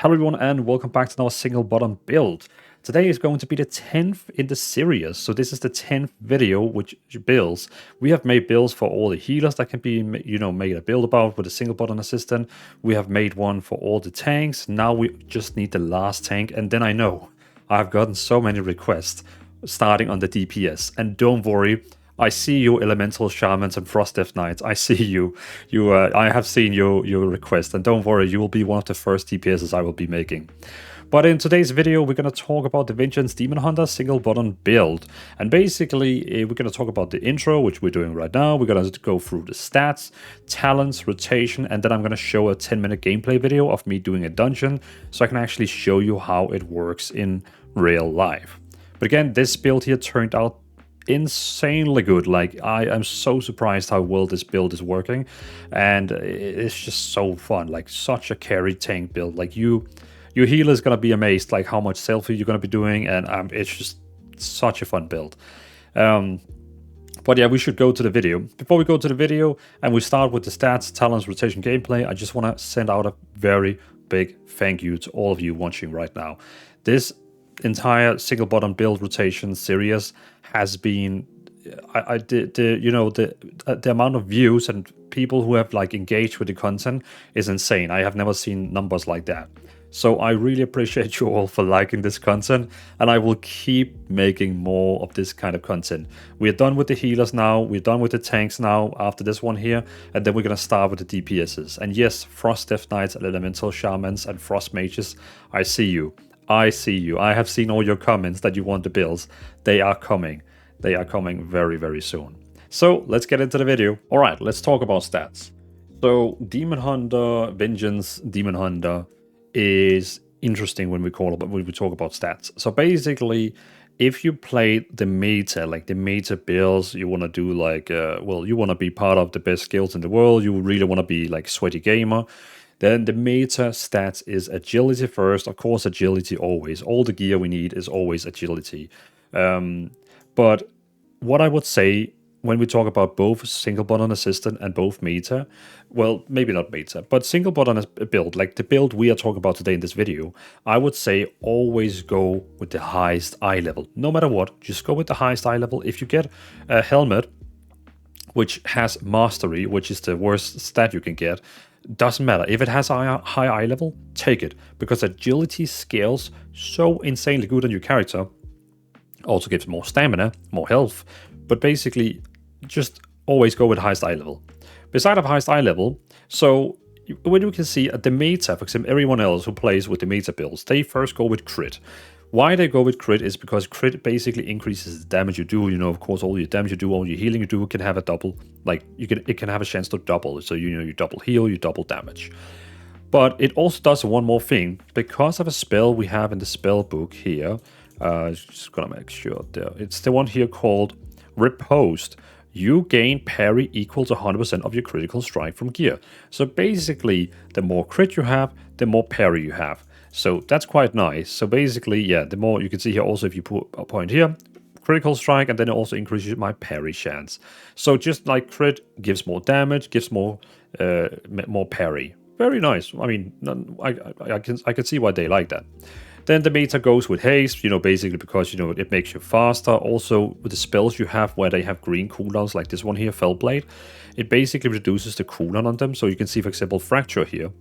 Hello everyone and welcome back to our single bottom build. Today is going to be the 10th in the series, so this is the 10th video which builds. We have made builds for all the healers that can be made a build about with a single button assistant. We have made one for all the tanks. Now we just need the last tank, and then I know I've gotten so many requests starting on the DPS, and don't worry, I see you, Elemental Shamans and Frost Death Knights. I see you. I have seen your request, and don't worry, you will be one of the first DPSs I will be making. But in today's video, we're going to talk about the Vengeance Demon Hunter single button build. And basically, we're going to talk about the intro, which we're doing right now. We're going to go through the stats, talents, rotation, and then I'm going to show a 10-minute gameplay video of me doing a dungeon, so I can actually show you how it works in real life. But again, this build here turned out insanely good. Like, I am so surprised how well this build is working, and it's just so fun. Like, such a carry tank build. Like, your healer is gonna be amazed like how much selfie you're gonna be doing, and it's just such a fun build. But yeah, we should go to the video. Before we go to the video and we start with the stats, talents, rotation, gameplay, I just want to send out a very big thank you to all of you watching right now. This entire single button build rotation series has been the amount of views and people who have like engaged with the content is insane. I have never seen numbers like that. So I really appreciate you all for liking this content, and I will keep making more of this kind of content. We're done with the healers now, we're done with the tanks now after this one here, and then we're gonna start with the DPSs. And yes, Frost Death Knights and Elemental Shamans and Frost Mages, I see you. I see you. I have seen all your comments that you want the builds. They are coming. They are coming very, very soon. So let's get into the video. All right, let's talk about stats. So Demon Hunter, Vengeance Demon Hunter is interesting when we talk about stats. So basically, if you play the meta, like the meta builds, you want to do like, you want to be part of the best skills in the world. You really want to be like sweaty gamer. Then the meta stats is agility first. Of course, agility always. All the gear we need is always agility. But what I would say when we talk about both single button assistant and both meta, well, maybe not meta, but single button build, like the build we are talking about today in this video, I would say always go with the highest eye level. No matter what, just go with the highest eye level. If you get a helmet which has mastery, which is the worst stat you can get, doesn't matter. If it has a high eye level, take it, because agility scales so insanely good on your character. Also gives more stamina, more health, but basically just always go with highest eye level. Beside of highest eye level, so when you can see at the meta, for example, everyone else who plays with the meta builds, they first go with crit. Why they go with crit is because crit basically increases the damage you do. Of course, all your damage you do, all your healing you do can have a double, like it can have a chance to double. So you double heal, you double damage. But it also does one more thing. Because of a spell we have in the spell book here, just gonna make sure there. It's the one here called Riposte. You gain parry equal to 100% of your critical strike from gear. So basically, the more crit you have, the more parry you have. So that's quite nice. So basically, yeah, the more you can see here also, if you put a point here, critical strike, and then it also increases my parry chance. So just like crit gives more damage, gives more parry. Very nice. I mean, I can see why they like that. Then the meta goes with haste, basically because, it makes you faster. Also, with the spells you have where they have green cooldowns, like this one here, Fellblade, it basically reduces the cooldown on them. So you can see, for example, Fracture here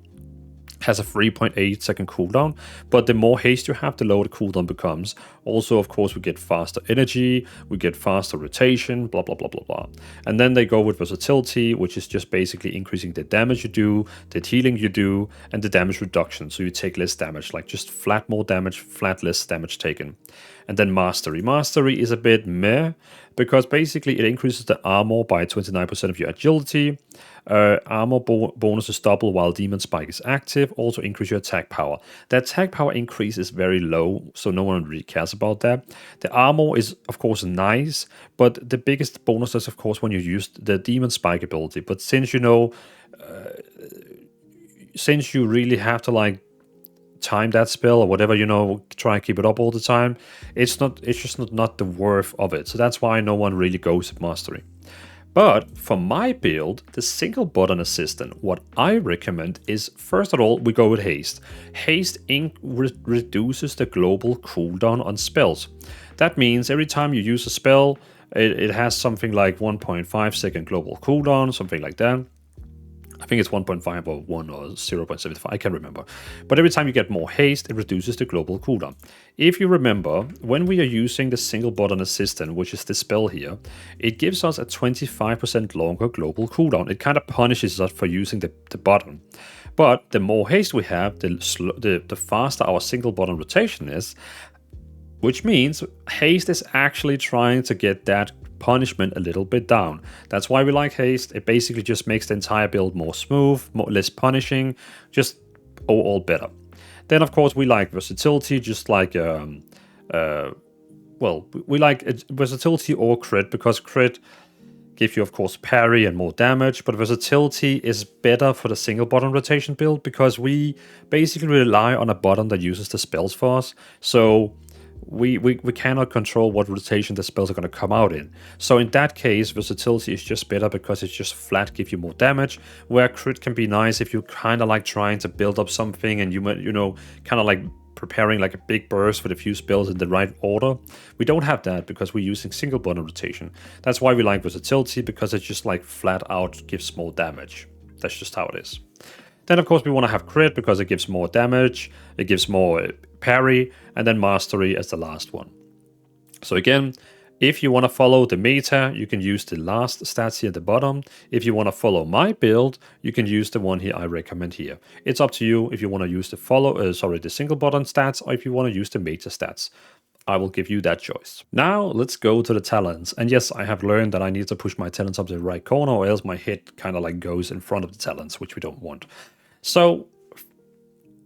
has a 3.8 second cooldown, but the more haste you have, the lower the cooldown becomes. Also, of course, we get faster energy, we get faster rotation, blah, blah, blah, blah, blah. And then they go with versatility, which is just basically increasing the damage you do, the healing you do, and the damage reduction. So you take less damage, like just flat more damage, flat less damage taken. And then mastery. Mastery is a bit meh, because basically it increases the armor by 29% of your agility. Armor bonus is double while Demon Spike is active. Also increase your attack power. The attack power increase is very low, so no one really cares about that. The armor is, of course, nice, but the biggest bonus is, of course, when you use the Demon Spike ability. But since since you really have to like time that spell or whatever, try and keep it up all the time, it's just not the worth of it. So that's why no one really goes with mastery. But for my build, the single button assistant, what I recommend is, first of all, we go with haste. Haste reduces the global cooldown on spells. That means every time you use a spell, it has something like 1.5 second global cooldown, something like that. I think it's 1.5 or 1 or 0.75, I can't remember. But every time you get more haste, it reduces the global cooldown. If you remember, when we are using the single button assistant, which is the spell here, it gives us a 25% longer global cooldown. It kind of punishes us for using the button. But the more haste we have, the faster our single button rotation is, which means haste is actually trying to get that punishment a little bit down. That's why we like haste. It basically just makes the entire build more smooth, less punishing, just overall better. Then of course we like versatility, just like we like versatility or crit, because crit gives you of course parry and more damage, but versatility is better for the single button rotation build because we basically rely on a button that uses the spells for us. So we cannot control what rotation the spells are going to come out in. So in that case, versatility is just better because it's just flat, give you more damage, where crit can be nice if you kind of like trying to build up something and you know, kind of like preparing like a big burst with a few spells in the right order. We don't have that because we're using single button rotation. That's why we like versatility, because it just like flat out gives more damage. That's just how it is. Then of course we want to have crit because it gives more damage, it gives more parry, and then mastery as the last one. So again, if you want to follow the meta, you can use the last stats here at the bottom. If you want to follow my build, you can use the one here I recommend here. It's up to you if you want to use the single button stats, or if you want to use the meta stats. I will give you that choice. Now let's go to the talents. And yes, I have learned that I need to push my talents up to the right corner, or else my head kind of like goes in front of the talents, which we don't want. So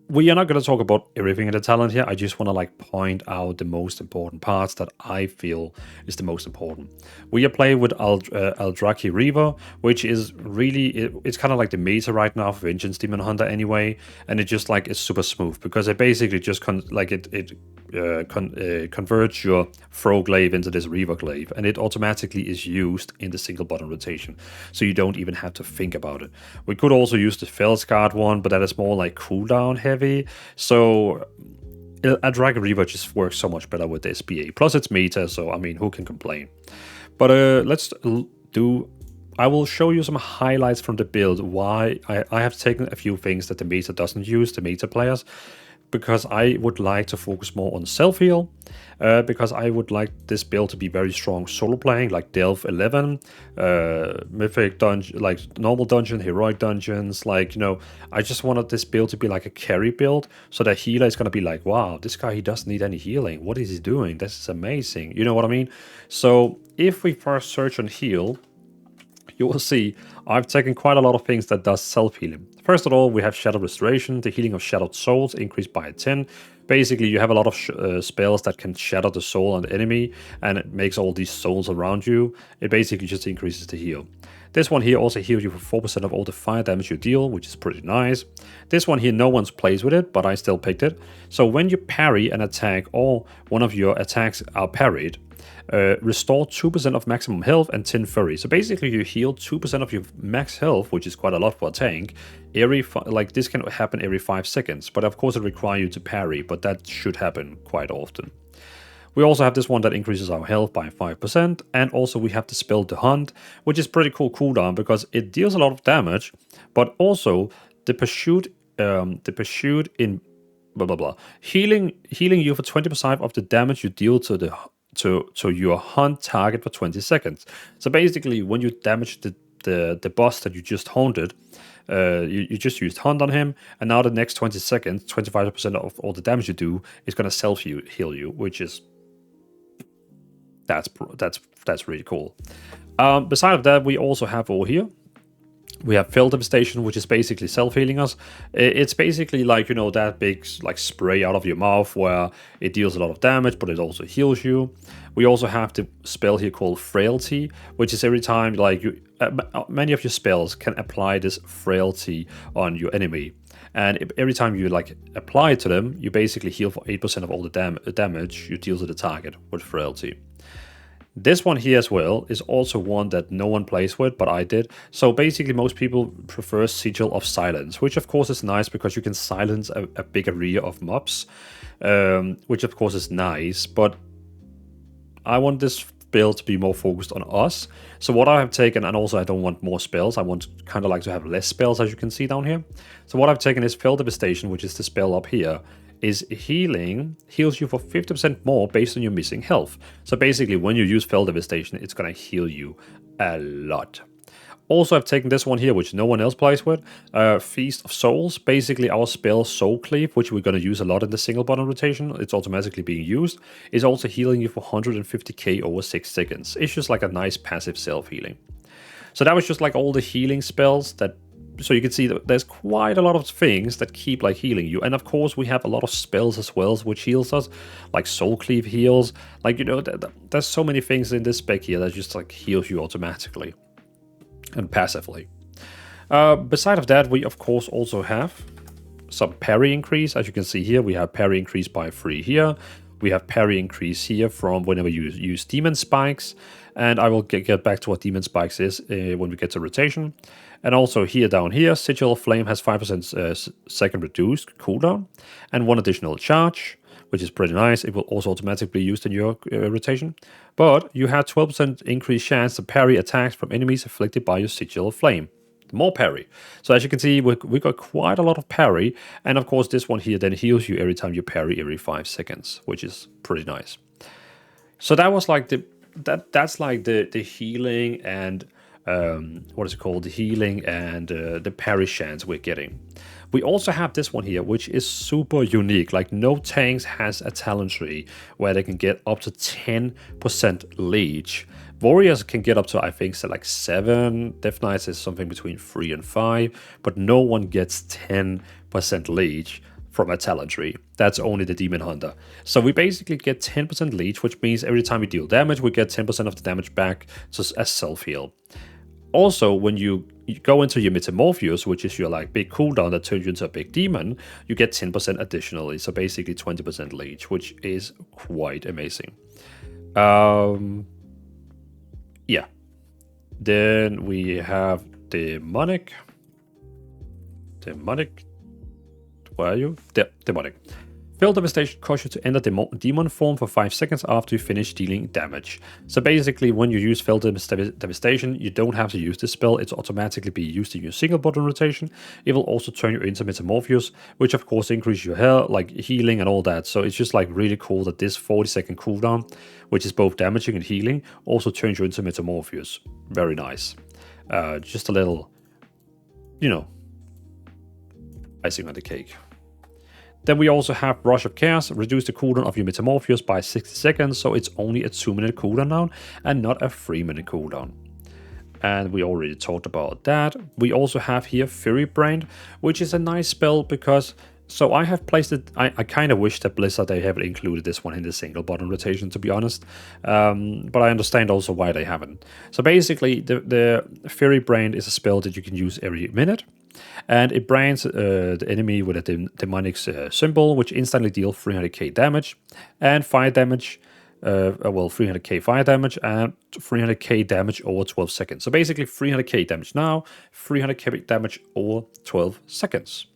we are not going to talk about everything in the talent here. I just want to like point out the most important parts that I feel is the most important. We are playing with Eldrazi Reaver, which is really, it's kind of like the meta right now for Vengeance Demon Hunter anyway, and it just like is super smooth because it basically just converts your Throw Glaive into this Reaver Glaive, and it automatically is used in the single button rotation, so you don't even have to think about it. We could also use the Fellsguard one, but that is more like cooldown heavy. So Eldrazi Reaver just works so much better with the SPA. Plus it's meta, so I mean, who can complain? But I will show you some highlights from the build, why I have taken a few things that the meta doesn't use, the meta players, because I would like to focus more on self-heal, because I would like this build to be very strong solo playing, like Delve 11, Mythic Dungeon, like normal dungeon, heroic dungeons, like, you know, I just wanted this build to be like a carry build, so that healer is going to be like, wow, this guy, he doesn't need any healing, what is he doing? This is amazing, you know what I mean? So if we first search on heal, you will see I've taken quite a lot of things that does self-healing. First of all, we have Shadow Restoration, the healing of Shattered Souls increased by 10. Basically, you have a lot of spells that can shatter the soul on the enemy, and it makes all these souls around you. It basically just increases the heal. This one here also heals you for 4% of all the fire damage you deal, which is pretty nice. This one here, no one's plays with it, but I still picked it. So when you parry an attack or one of your attacks are parried, restore 2% of maximum health and 10 fury. So basically you heal 2% of your max health, which is quite a lot for a tank. This can happen every 5 seconds, but of course it requires you to parry, but that should happen quite often. We also have this one that increases our health by 5%, and also we have the spell to hunt, which is pretty cool cooldown because it deals a lot of damage, but also the pursuit in healing you for 20% of the damage you deal to your hunt target for 20 seconds. So basically, when you damage the boss that you just haunted, you just used hunt on him, and now the next 20 seconds, 25% of all the damage you do is going to self-heal you, which is that's really cool. Besides that, we also have over here, we have Fell Devastation, which is basically self-healing us. It's basically like, you know, that big like spray out of your mouth where it deals a lot of damage, but it also heals you. We also have the spell here called Frailty, which is every time like many of your spells can apply this Frailty on your enemy. And every time you like apply it to them, you basically heal for 8% of all the damage you deal to the target with Frailty. This one here as well is also one that no one plays with, but I did. So basically most people prefer Sigil of Silence, which of course is nice because you can silence a big area of mobs, which of course is nice, but I want this build to be more focused on us. So what I have taken, and also I don't want more spells, I want kind of like to have less spells, as you can see down here. So what I've taken is Fell Devastation, which is the spell up here, is healing, heals you for 50% more based on your missing health. So basically when you use Fell Devastation, it's gonna heal you a lot. Also, I've taken this one here, which no one else plays with, Feast of Souls. Basically, our spell Soul Cleave, which we're going to use a lot in the single button rotation, it's automatically being used, is also healing you for 150k over 6 seconds. It's just like a nice passive self-healing. So that was just like all the healing spells that... So you can see that there's quite a lot of things that keep like healing you. And of course, we have a lot of spells as well, which heals us, like Soul Cleave heals. Like, you know, there's so many things in this spec here that just like heals you automatically and passively. Beside of that, we of course also have some parry increase. As you can see here, we have parry increase by 3 here. We have parry increase here from whenever you use demon spikes. And I will get back to what demon spikes is when we get to rotation. And also here down here, Sigil of Flame has 5% second reduced cooldown and 1 additional charge, which is pretty nice. It will also automatically be used in your rotation. But you have 12% increased chance to parry attacks from enemies afflicted by your Sigil of Flame. More parry. So as you can see, we got quite a lot of parry. And of course, this one here then heals you every time you parry every 5 seconds, which is pretty nice. So that was like that's like the healing and what is it called? The healing and the parry chance we're getting. We also have this one here, which is super unique. Like no tanks has a talent tree where they can get up to 10% leech. Warriors can get up to, I think, so like 7. Death Knights is something between 3 and 5. But no one gets 10% leech from a talent tree. That's only the Demon Hunter. So we basically get 10% leech, which means every time we deal damage, we get 10% of the damage back just as self-heal. Also, when you go into your Metamorphosis, which is your like big cooldown that turns you into a big demon, you get 10% additionally. So basically 20% leech, which is quite amazing. Yeah. Then we have Demonic. Where are you? Demonic. Fell Devastation causes you to enter demon form for 5 seconds after you finish dealing damage. So basically, when you use Fell Devastation, you don't have to use this spell. It's automatically be used in your single button rotation. It will also turn you into Metamorphosis, which of course increases your health, like healing and all that. So it's just like really cool that this 40-second cooldown, which is both damaging and healing, also turns you into Metamorphosis. Very nice. Just a little, you know, icing on the cake. Then we also have Rush of Chaos, reduce the cooldown of your Metamorphosis by 60 seconds, so it's only a 2-minute cooldown now, and not a 3-minute cooldown. And we already talked about that. We also have here Fury Brand, which is a nice spell because... So I have placed it... I kind of wish that Blizzard, they haven't included this one in the single button rotation, to be honest. But I understand also why they haven't. So basically, the Fury Brand is a spell that you can use every minute. And it brands the enemy with a demonic symbol, which instantly deals 300k damage and fire damage. 300k fire damage and 300k damage over 12 seconds. So basically 300k damage now, 300k damage over 12 seconds.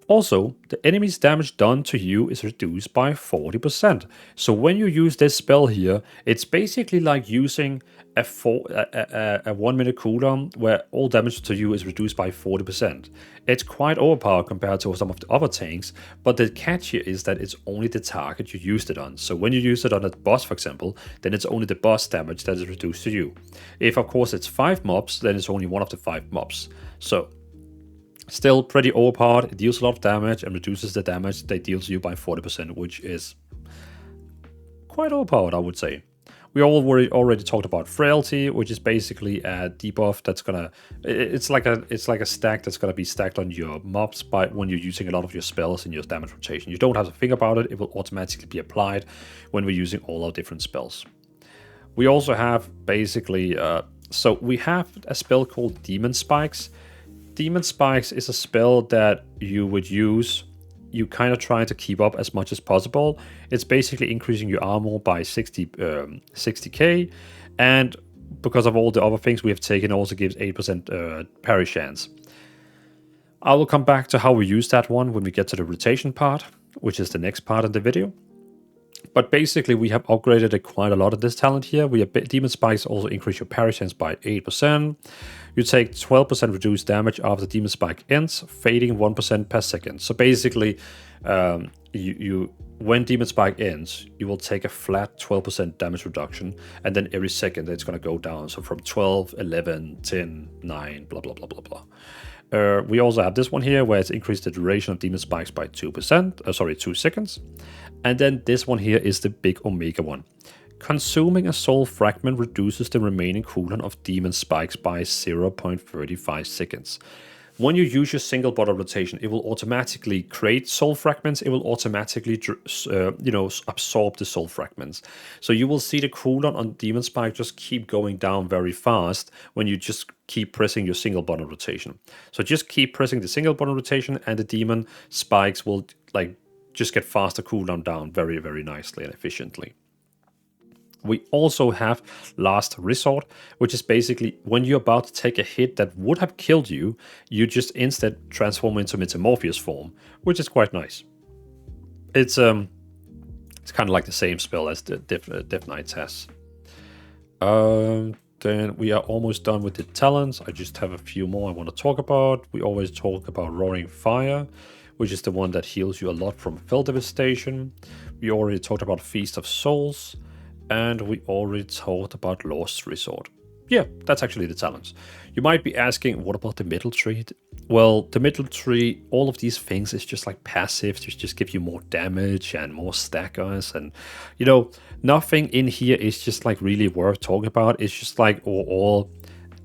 Also, the enemy's damage done to you is reduced by 40%. So when you use this spell here, it's basically like using a 1-minute cooldown where all damage to you is reduced by 40%. It's quite overpowered compared to some of the other tanks, but the catch here is that it's only the target you used it on. So when you use it on a boss, for example, then it's only the boss damage that is reduced to you. If, of course, it's 5 mobs, then it's only one of the 5 mobs. So still pretty overpowered. It deals a lot of damage and reduces the damage they deal to you by 40%, which is quite overpowered, I would say. We already talked about Frailty, which is basically a debuff that's gonna... It's like a stack that's gonna be stacked on your mobs when you're using a lot of your spells in your damage rotation. You don't have to think about it. It will automatically be applied when we're using all our different spells. We also have basically... so we have a spell called Demon Spikes. Demon Spikes is a spell that you would use you kind of try to keep up as much as possible. It's basically increasing your armor by 60k, and because of all the other things we have taken, also gives 8% parry chance. I will come back to how we use that one when we get to the rotation part, which is the next part of the video. But basically, we have upgraded it quite a lot of this talent here. We have Demon Spikes also increase your parry chance by 8%. You take 12% reduced damage after Demon Spike ends, fading 1% per second. So basically, when Demon Spike ends, you will take a flat 12% damage reduction, and then every second it's going to go down. So from 12, 11, 10, 9, blah, blah, blah, blah, blah. We also have this one here where it's increased the duration of Demon Spikes by 2 seconds. And then this one here is the big Omega one. Consuming a soul fragment reduces the remaining cooldown of Demon Spikes by 0.35 seconds. When you use your single bottle rotation, it will automatically create soul fragments. It will automatically, absorb the soul fragments. So you will see the cooldown on Demon Spike just keep going down very fast when you just keep pressing your single bottle rotation. So just keep pressing the single bottle rotation, and the Demon Spikes will just get faster cooldown down very, very nicely and efficiently. We also have Last Resort, which is basically when you're about to take a hit that would have killed you, you just instead transform into Metamorphosis form, which is quite nice. It's kind of like the same spell as the Death Knights has. Then we are almost done with the talents. I just have a few more I want to talk about. We always talk about Roaring Fire, which is the one that heals you a lot from Fell Devastation. We already talked about Feast of Souls. And we already talked about Last Resort. Yeah, that's actually the talents. You might be asking, what about the middle tree? Well, the middle tree, all of these things is just like passive to just give you more damage and more stackers. And, nothing in here is just like really worth talking about. It's just like all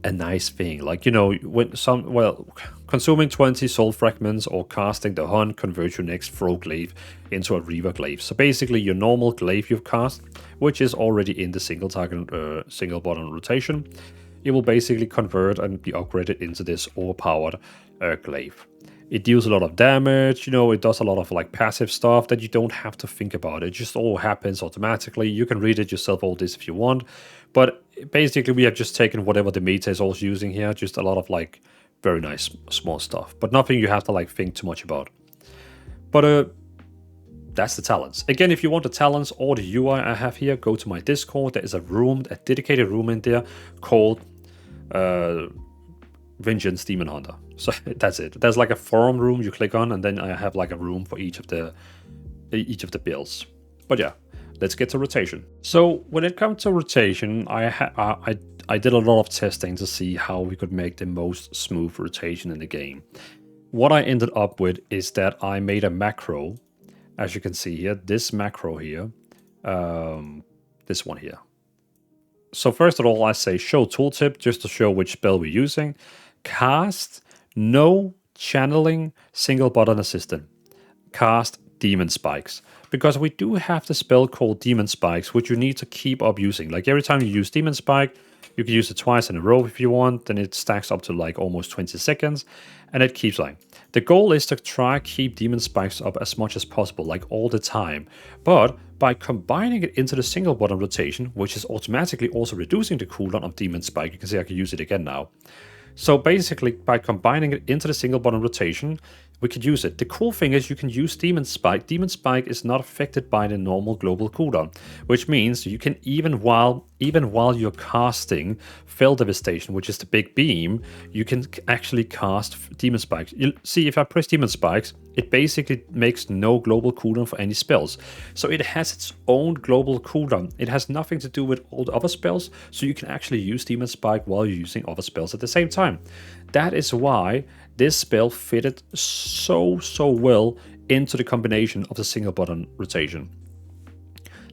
a nice thing. Like, consuming 20 soul fragments or casting the hunt converts your next throw glaive into a reaver glaive. So basically your normal glaive you've cast, which is already in the single button rotation, it will basically convert and be upgraded into this overpowered glaive. It deals a lot of damage, it does a lot of like passive stuff that you don't have to think about. It just all happens automatically. You can read it yourself, all this if you want. But basically we have just taken whatever the meta is also using here, just a lot of like very nice small stuff, but nothing you have to like think too much about. But that's the talents. Again, if you want the talents or the UI I have here, go to my Discord. There is a dedicated room in there called Vengeance Demon Hunter. So that's it. There's like a forum room you click on, and then I have like a room for each of the builds. But yeah, let's get to rotation. So when it comes to rotation, I did a lot of testing to see how we could make the most smooth rotation in the game. What I ended up with is that I made a macro, as you can see here, this macro here, this one here. So first of all, I say show tooltip just to show which spell we're using. Cast no channeling single button assistant. Cast Demon Spikes. Because we do have the spell called Demon Spikes, which you need to keep up using. Like every time you use Demon Spike, you can use it twice in a row if you want, then it stacks up to like almost 20 seconds, and it keeps going. The goal is to try keep Demon Spikes up as much as possible, like all the time. But by combining it into the single button rotation, which is automatically also reducing the cooldown of Demon Spike, you can see I can use it again now. So basically, by combining it into the single button rotation, we could use it. The cool thing is you can use Demon Spike. Demon Spike is not affected by the normal global cooldown, which means you can even while you're casting Fell Devastation, which is the big beam, you can actually cast Demon Spikes. You'll see if I press Demon Spikes, it basically makes no global cooldown for any spells. So it has its own global cooldown. It has nothing to do with all the other spells, so you can actually use Demon Spike while you're using other spells at the same time. That is why this spell fitted so well into the combination of the single button rotation.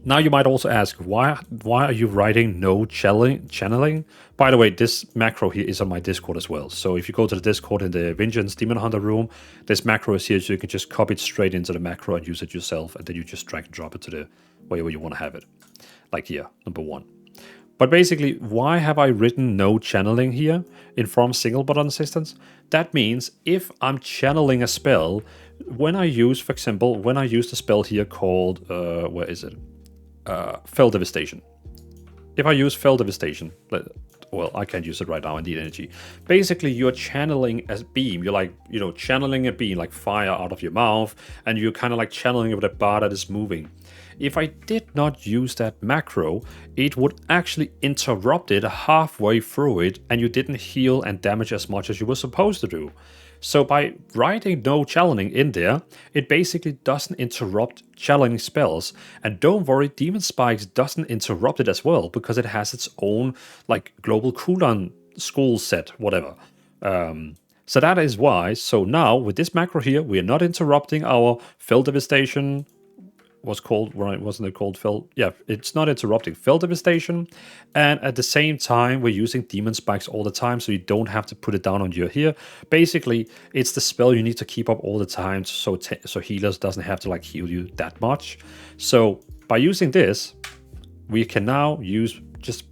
Now you might also ask, why are you writing no channeling? By the way, this macro here is on my Discord as well. So if you go to the Discord in the Vengeance Demon Hunter room, this macro is here, so you can just copy it straight into the macro and use it yourself, and then you just drag and drop it to the wherever you want to have it. Like here, number 1. But basically, why have I written no channeling here in from single button assistance? That means if I'm channeling a spell, when I use, for example, when I use the spell here called, where is it? Fell Devastation. If I use Fell Devastation, well, I can't use it right now, I need energy. Basically, you're channeling a beam. You're like, channeling a beam, like fire out of your mouth, and you're kind of like channeling it with a bar that is moving. If I did not use that macro, it would actually interrupt it halfway through it, and you didn't heal and damage as much as you were supposed to do. So by writing no channeling in there, it basically doesn't interrupt channeling spells. And don't worry, Demon Spikes doesn't interrupt it as well, because it has its own like global cooldown school set, whatever. So that is why. So now with this macro here, we are not interrupting our Fell Devastation. Wasn't it called Fell? Yeah, it's not interrupting Fell Devastation, and at the same time we're using Demon Spikes all the time, so you don't have to put it down on your here. Basically, it's the spell you need to keep up all the time, so healers doesn't have to like heal you that much. So by using this, we can now use just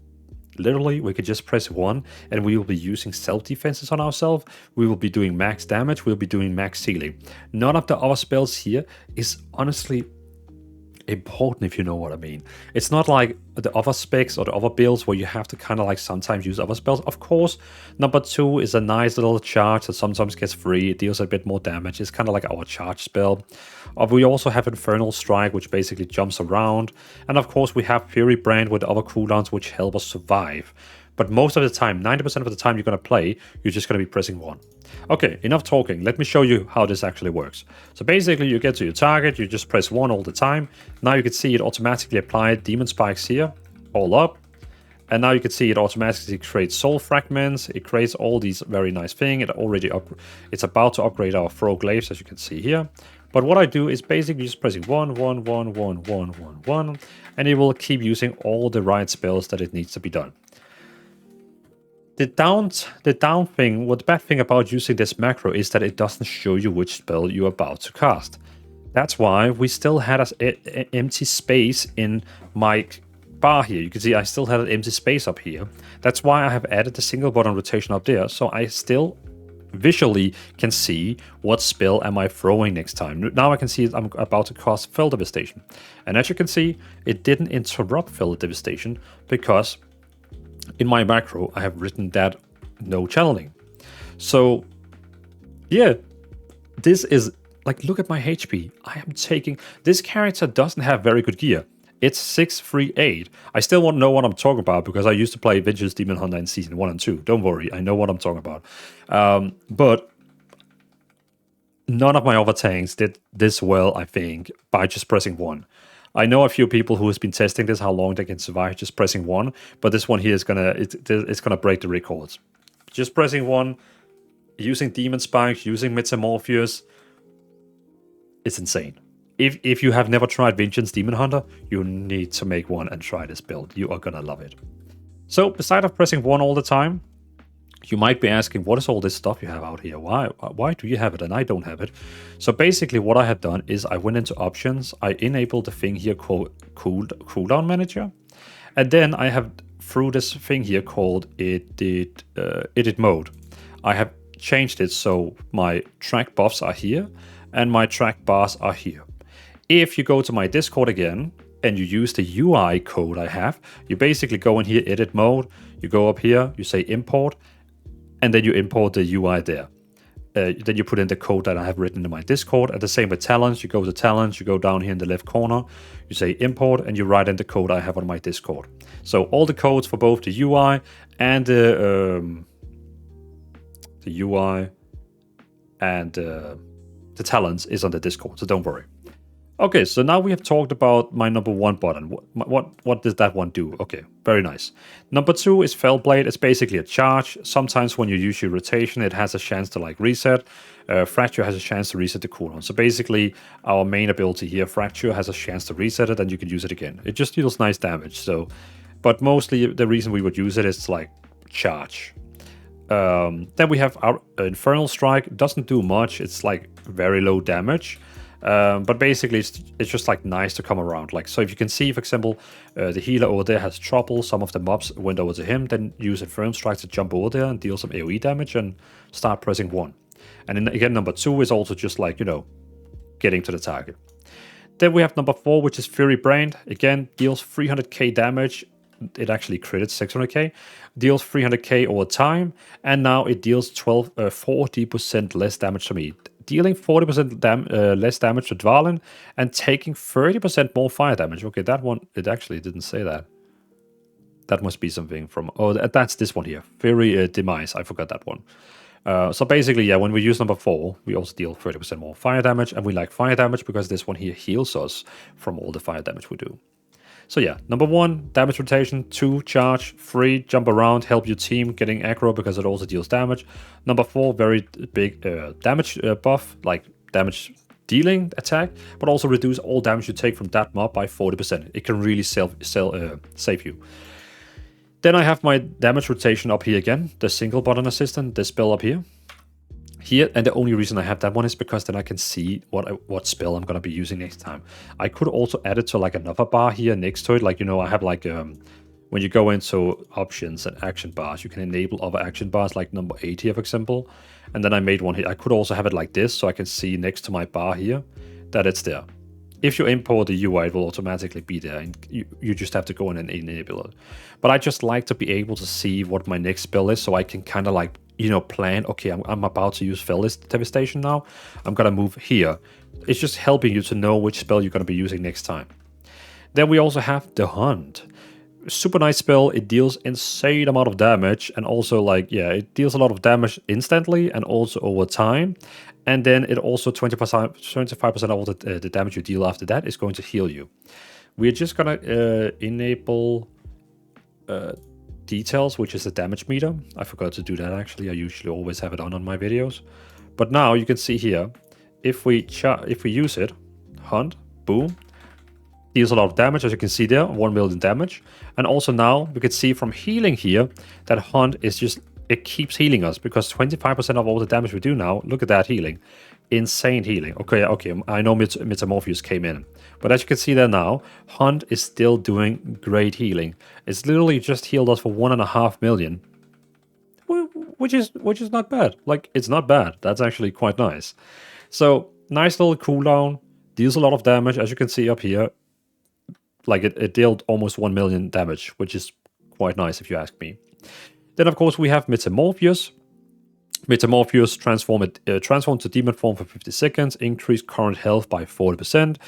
literally, we could just press 1 and we will be using self-defenses on ourselves. We will be doing max damage. We'll be doing max healing. None of the other spells here is honestly important, if you know what I mean. It's not like the other specs or the other builds where you have to kind of like sometimes use other spells. Of course, number 2 is a nice little charge that sometimes gets free. It deals a bit more damage. It's kind of like our charge spell. We also have Infernal Strike, which basically jumps around. And of course, we have Fury Brand with other cooldowns, which help us survive. But most of the time, 90% of the time you're going to play, you're just going to be pressing 1. Okay, enough talking. Let me show you how this actually works. So basically, you get to your target, you just press 1 all the time. Now you can see it automatically applied Demon Spikes here, all up. And now you can see it automatically creates Soul Fragments. It creates all these very nice things. It's about to upgrade our Throw Glaives, as you can see here. But what I do is basically just pressing 1, 1, 1, 1, 1, 1, 1, and it will keep using all the right spells that it needs to be done. The bad thing about using this macro is that it doesn't show you which spell you're about to cast. That's why we still had an empty space in my bar here. You can see I still had an empty space up here. That's why I have added the single button rotation up there, so I still visually can see what spell am I throwing next time. Now I can see I'm about to cast Fell Devastation. And as you can see, it didn't interrupt Fell Devastation because in my macro, I have written that no channeling. So, yeah, this is like, look at my HP. I am taking this character doesn't have very good gear. It's 638. I still won't know what I'm talking about because I used to play Vengeance Demon Hunter in Season 1 and 2. Don't worry, I know what I'm talking about. But none of my other tanks did this well, I think, by just pressing 1. I know a few people who has been testing this, how long they can survive just pressing 1, but this one here is it's gonna break the records. Just pressing 1, using Demon Spikes, using Metamorpheus, it's insane. If you have never tried Vengeance Demon Hunter, you need to make one and try this build. You are gonna love it. So, besides of pressing 1 all the time, you might be asking, what is all this stuff you have out here? Why do you have it and I don't have it? So basically what I have done is I went into options, I enabled the thing here called cooldown manager, and then I have through this thing here called edit mode. I have changed it so my track buffs are here and my track bars are here. If you go to my Discord again and you use the UI code I have, you basically go in here, edit mode, you go up here, you say import, and then you import the UI there. Then you put in the code that I have written in my Discord. And the same with talents. You go to talents, you go down here in the left corner, you say import, and you write in the code I have on my Discord. So all the codes for both the UI and the UI and the talents is on the Discord. So don't worry. Okay, so now we have talked about my number 1 button. What does that one do? Okay, very nice. Number 2 is Fell Blade. It's basically a charge. Sometimes when you use your rotation, it has a chance to like reset. Fracture has a chance to reset the cooldown. So basically, our main ability here, Fracture, has a chance to reset it, and you can use it again. It just deals nice damage. So, but mostly the reason we would use it is like charge. Then we have our Infernal Strike. It doesn't do much. It's like very low damage. But basically, it's just like nice to come around. Like, so if you can see, for example, the healer over there has trouble. Some of the mobs went over to him. Then use Infernal Strike to jump over there and deal some AoE damage and start pressing 1. And then again, number 2 is also just like, getting to the target. Then we have number 4, which is Fury Brand. Again, deals 300k damage. It actually critted 600k. Deals 300k over time. And now it deals 40% less damage to me. Dealing 40% less damage to Dvalin and taking 30% more fire damage. Okay, that one, it actually didn't say that. That must be something from... Oh, that's this one here. Fury Demise. I forgot that one. So basically, yeah, when we use number 4, we also deal 30% more fire damage, and we like fire damage because this one here heals us from all the fire damage we do. So yeah, number 1, damage rotation, 2, charge, 3, jump around, help your team getting aggro because it also deals damage. Number 4, very big damage buff, like damage dealing attack, but also reduce all damage you take from that mob by 40%. It can really save you. Then I have my damage rotation up here again, the single button assistant, this spell up here. And the only reason I have that one is because then I can see what spell I'm going to be using next time. I could also add it to like another bar here next to it. Like, you know, I have like, when you go into options and action bars, you can enable other action bars like number 8 here, for example. And then I made one here. I could also have it like this, so I can see next to my bar here that it's there. If you import the UI, it will automatically be there, and you just have to go in and enable it. But I just like to be able to see what my next spell is, so I can kind of like, you know, plan, okay, I'm about to use Felis Devastation now. I'm going to move here. It's just helping you to know which spell you're going to be using next time. Then we also have the Hunt. Super nice spell. It deals insane amount of damage, and also like, yeah, it deals a lot of damage instantly and also over time. And then it also 25% of all the damage you deal after that is going to heal you. We're just gonna enable details, which is the damage meter. I forgot to do that actually. I usually always have it on my videos. But now you can see here, if we use it, Hunt, boom, deals a lot of damage, as you can see there, 1 million damage. And also now we can see from healing here that Hunt is just, it keeps healing us because 25% of all the damage we do now, look at that healing. Insane healing. Okay, I know Metamorphosis came in. But as you can see there now, Hunt is still doing great healing. It's literally just healed us for 1.5 million. Which is not bad. Like, it's not bad. That's actually quite nice. So, nice little cooldown. Deals a lot of damage, as you can see up here. Like, it dealt almost 1 million damage, which is quite nice if you ask me. Then, of course, we have Metamorphosis. Metamorphosis transform to demon form for 50 seconds, increase current health by 40%.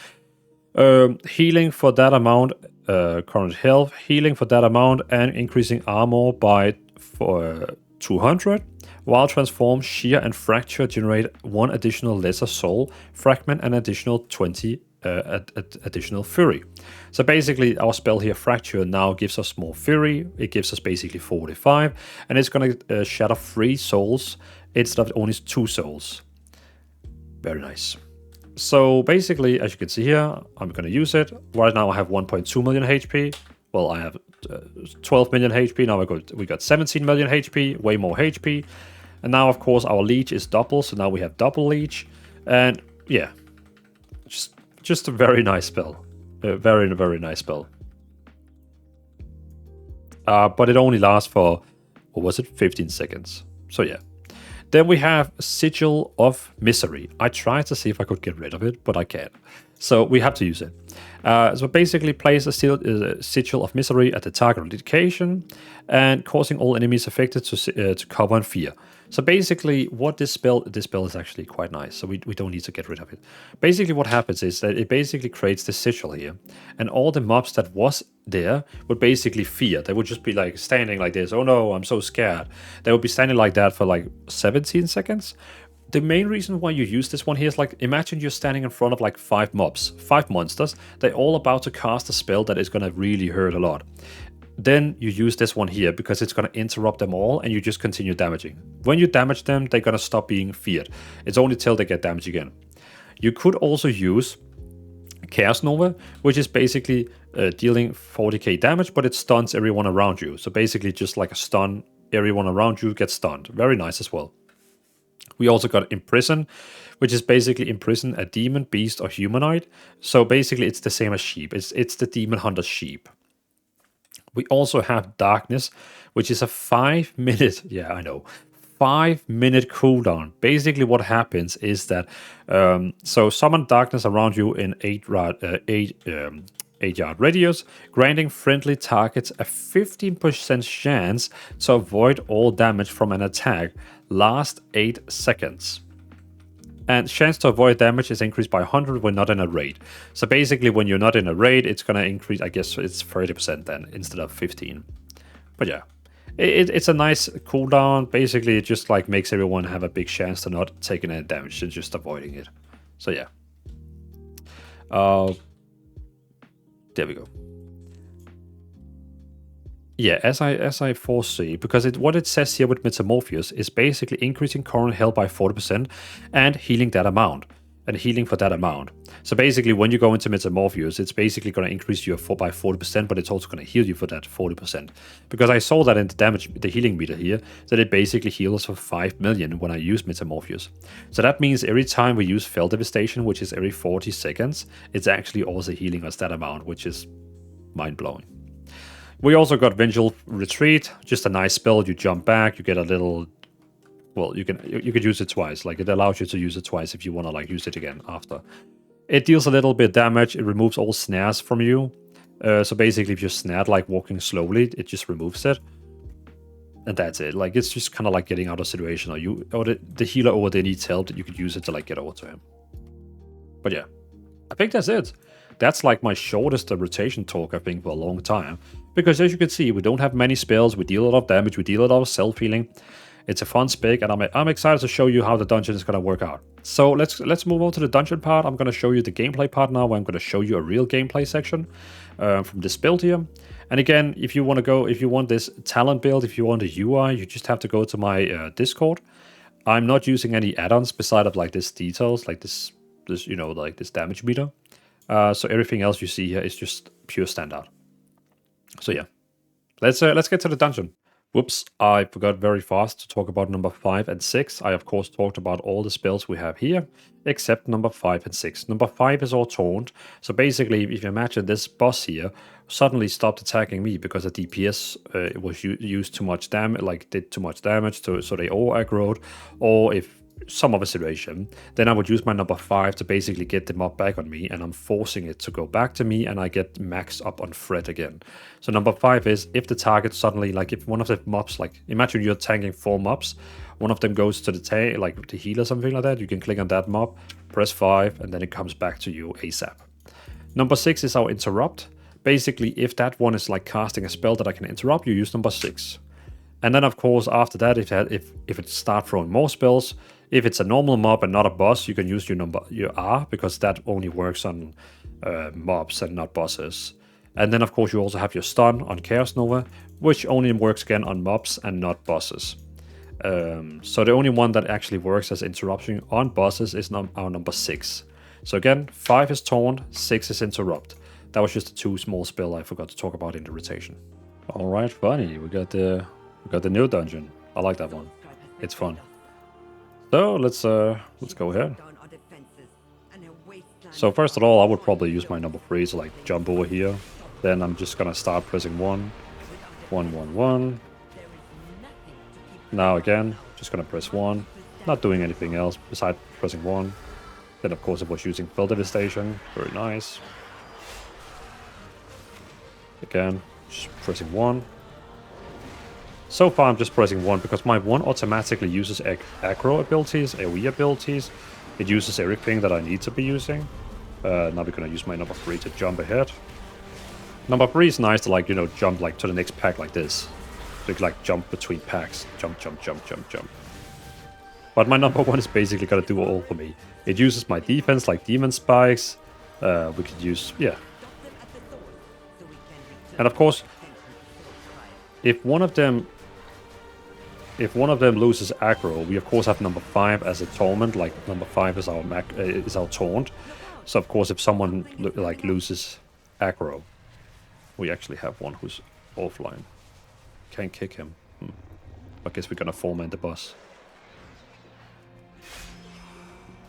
Healing for that amount, current health, healing for that amount, and increasing armor by 200. While transform, shear, and fracture generate 1 additional lesser soul fragment and additional 20 additional fury. So basically our spell here, Fracture, now gives us more fury. It gives us basically 45, and it's going to shatter 3 souls instead of only 2 souls. Very nice. So basically, as you can see here, I'm going to use it. Right now I have 1.2 million HP. Well, I have 12 million HP. Now we got 17 million HP, way more HP. And now, of course, our leech is double, so now we have double leech. And yeah, just a very nice spell. A very, very nice spell. But it only lasts for, what was it, 15 seconds. So yeah. Then we have Sigil of Misery. I tried to see if I could get rid of it, but I can't. So we have to use it. So basically place a Sigil of Misery at the target location and causing all enemies affected to cover in fear. So basically what this spell is actually quite nice, so we don't need to get rid of it. Basically what happens is that it basically creates the Sigil here, and all the mobs that was there would basically fear. They would just be like standing like this, oh no, I'm so scared. They would be standing like that for like 17 seconds. The main reason why you use this one here is like, imagine you're standing in front of like 5 mobs, 5 monsters. They're all about to cast a spell that is going to really hurt a lot. Then you use this one here because it's going to interrupt them all and you just continue damaging. When you damage them, they're going to stop being feared. It's only till they get damaged again. You could also use Chaos Nova, which is basically dealing 40k damage, but it stuns everyone around you. So basically just like a stun, everyone around you gets stunned. Very nice as well. We also got Imprison, which is basically imprison a demon, beast, or humanoid. So basically it's the same as sheep. It's the demon hunter's sheep. We also have Darkness, which is a 5-minute, yeah, I know, 5-minute cooldown. Basically, what happens is that so summon darkness around you in 8-yard radius, granting friendly targets a 15% chance to avoid all damage from an attack. Last 8 seconds. And chance to avoid damage is increased by 100 when not in a raid. So basically, when you're not in a raid, it's gonna increase. I guess it's 30% then instead of 15. But yeah, it's a nice cooldown. Basically, it just like makes everyone have a big chance to not taking any damage and just avoiding it. So yeah. There we go. Yeah, as I foresee, because what it says here with Metamorphosis is basically increasing current health by 40% and healing that amount. And healing for that amount. So basically, when you go into Metamorphosis, it's basically going to increase your by 40%, but it's also going to heal you for that 40%. Because I saw that in the healing meter here, that it basically heals for 5 million when I use Metamorphosis. So that means every time we use Fell Devastation, which is every 40 seconds, it's actually also healing us that amount, which is mind-blowing. We also got Vengeful Retreat, just a nice spell. You jump back, you get a little. Well, you could use it twice. Like it allows you to use it twice if you want to like use it again after. It deals a little bit damage. It removes all snares from you. So basically, if you're snared like walking slowly, it just removes it, and that's it. Like it's just kind of like getting out of situation, or the healer over there needs help. That you could use it to like get over to him. But yeah, I think that's it. That's like my shortest rotation talk, I think, for a long time. Because as you can see, we don't have many spells, we deal a lot of damage, we deal a lot of self-healing. It's a fun spec, and I'm excited to show you how the dungeon is going to work out. So let's move on to the dungeon part. I'm going to show you the gameplay part now, where I'm going to show you a real gameplay section from this build here. And again, if you want this talent build, if you want a UI, you just have to go to my Discord. I'm not using any add-ons beside of like this details, like this like this damage meter. So everything else you see here is just pure standard. So yeah, let's get to the dungeon. Whoops, I forgot very fast to talk about number 5 and 6. I of course talked about all the spells we have here, except number 5 and 6. Number 5 is all taunt. So basically, if you imagine this boss here suddenly stopped attacking me because the DPS was used too much damage, like did too much damage, so they all aggroed, or if some other situation, then I would use my number 5 to basically get the mob back on me, and I'm forcing it to go back to me, and I get maxed up on threat again. So number 5 is if the target suddenly, like if one of the mobs, like imagine you're tanking 4 mobs, one of them goes to the tank, like the heal or something like that, you can click on that mob, press 5, and then it comes back to you ASAP. Number 6 is our interrupt. Basically, if that one is like casting a spell that I can interrupt, you use number 6. And then of course after that, if it starts throwing more spells, if it's a normal mob and not a boss, you can use your R, because that only works on mobs and not bosses. And then of course you also have your stun on Chaos Nova, which only works again on mobs and not bosses. So the only one that actually works as interruption on bosses is our number 6. So again, 5 is taunt, 6 is interrupt. That was just a 2 small spell I forgot to talk about in the rotation. Alright, funny, we got the new dungeon. I like that one. It's fun. So let's go ahead. So first of all, I would probably use my number 3 to like jump over here. Then I'm just gonna start pressing 1, 1, 1, 1. Now again, just gonna press 1. Not doing anything else besides pressing 1. Then of course I was using Fell Devastation. Very nice. Again, just pressing 1. So far I'm just pressing 1 because my 1 automatically uses aggro abilities, AoE abilities. It uses everything that I need to be using. Now we're gonna use my number 3 to jump ahead. Number 3 is nice to like, jump like to the next pack like this. So you can like jump between packs. Jump, jump, jump, jump, jump. But my number 1 is basically gonna do all for me. It uses my defense like demon spikes. We could use, yeah. And of course, if one of them loses aggro, we of course have number 5 as a torment. Like number 5 is our taunt. So of course, if someone like loses aggro, we actually have one who's offline. Can't kick him. I guess we're gonna foreman the boss.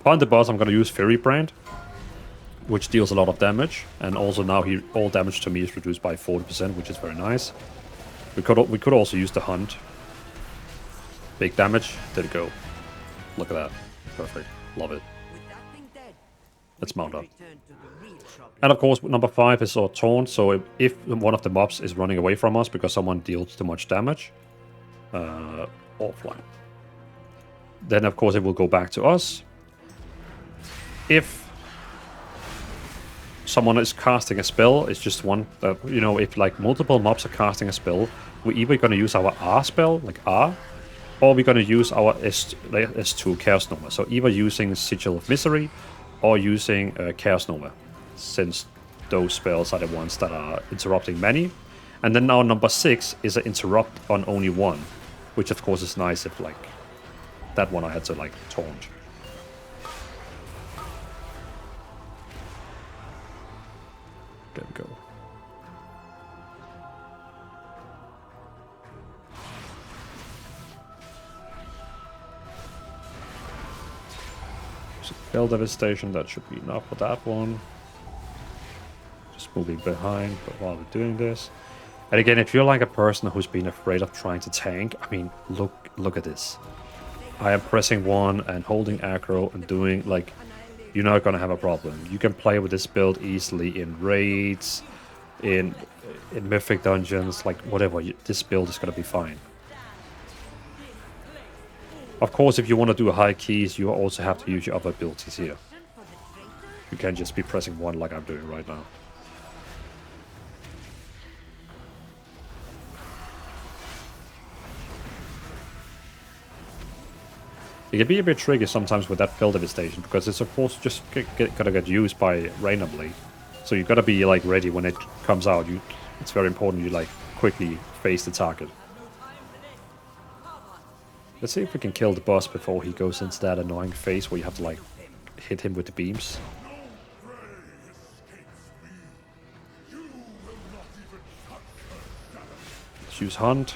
On the boss, I'm gonna use Fury Brand, which deals a lot of damage, and also now all damage to me is reduced by 40%, which is very nice. We could also use the Hunt. Big damage. Did it go? Look at that. Perfect. Love it. Let's mount up. And of course, number 5 is our taunt. So if one of the mobs is running away from us because someone deals too much damage, offline. Then of course it will go back to us. If someone is casting a spell, it's just one that, you know, if like multiple mobs are casting a spell, we're either going to use our R spell, like R, or we're going to use our S2 Chaos Nova. So either using Sigil of Misery or using Chaos Nova, since those spells are the ones that are interrupting many. And then now number 6 is an interrupt on only one, which of course is nice if like that one I had to like taunt. There we go. Spell devastation, that should be enough for that one. Just moving behind, but while we're doing this. And again, if you're like a person who's been afraid of trying to tank, I mean, look at this. I am pressing 1 and holding aggro and doing like, you're not gonna have a problem. You can play with this build easily in raids, in mythic dungeons, like whatever. This build is gonna be fine. Of course, if you want to do high keys, you also have to use your other abilities here. You can't just be pressing 1 like I'm doing right now. It can be a bit tricky sometimes with that field devastation, because it's of course just gonna get used by randomly. So you gotta be like ready when it comes out. It's very important you like quickly face the target. Let's see if we can kill the boss before he goes into that annoying phase where you have to like hit him with the beams. Let's use Hunt.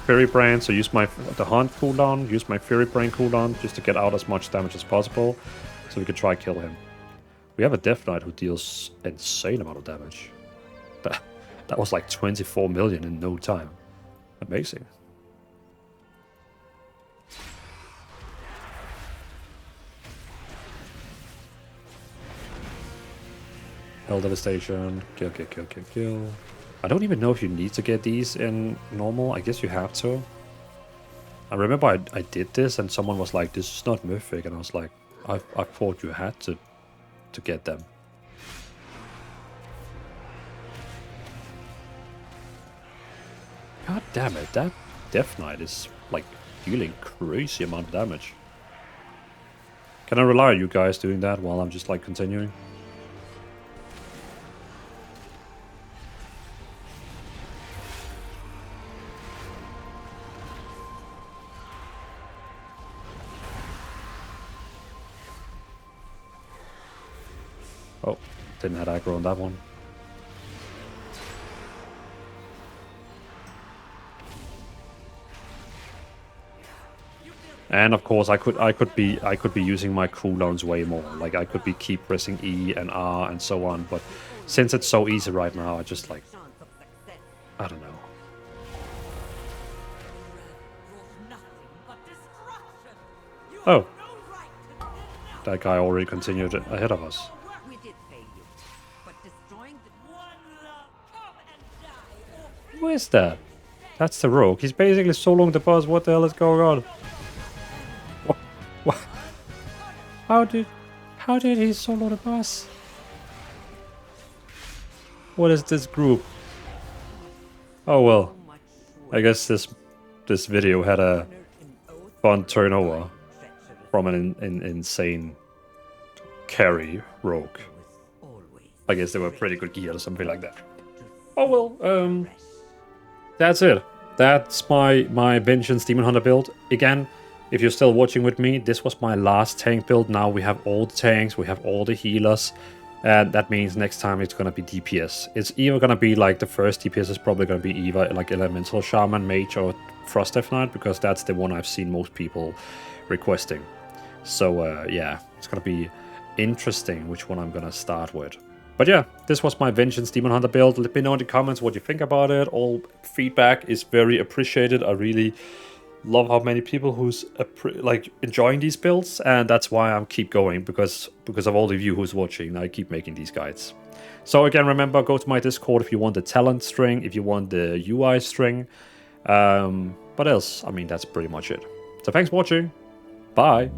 Fury Brand, so use the Hunt cooldown, use my Fury Brand cooldown just to get out as much damage as possible, so we can try kill him. We have a Death Knight who deals insane amount of damage. That was like 24 million in no time. Amazing. Hell Devastation, kill, kill, kill, kill, kill. I don't even know if you need to get these in normal. I guess you have to. I remember I did this and someone was like, this is not mythic, and I was like, I thought you had to get them. God damn it, that Death Knight is like dealing crazy amount of damage. Can I rely on you guys doing that while I'm just like continuing? Oh, didn't have aggro on that one. And of course, I could be using my cooldowns way more. Like I could be keep pressing E and R and so on. But since it's so easy right now, I just like, I don't know. Oh, that guy already continued ahead of us. Who is that? That's the rogue. He's basically soloing the boss. What the hell is going on? What? How did he solo the boss? What is this group? Oh well, I guess this video had a fun turnover from an insane carry rogue. I guess they were pretty good gear or something like that. Oh well, that's it. That's my Vengeance Demon Hunter build. Again, if you're still watching with me, this was my last tank build. Now we have all the tanks, we have all the healers, and that means next time it's gonna be DPS. It's either gonna be like the first DPS is probably gonna be either like Elemental Shaman, Mage, or Frost Death Knight, because that's the one I've seen most people requesting. So yeah, it's gonna be interesting which one I'm gonna start with. But yeah, this was my Vengeance Demon Hunter build. Let me know in the comments what you think about it. All feedback is very appreciated. I really love how many people who's like enjoying these builds, and that's why I keep going, because of all of you who's watching. I keep making these guides. So again, remember, go to my Discord if you want the talent string, if you want the UI string. What else? I mean, that's pretty much it. So thanks for watching. Bye.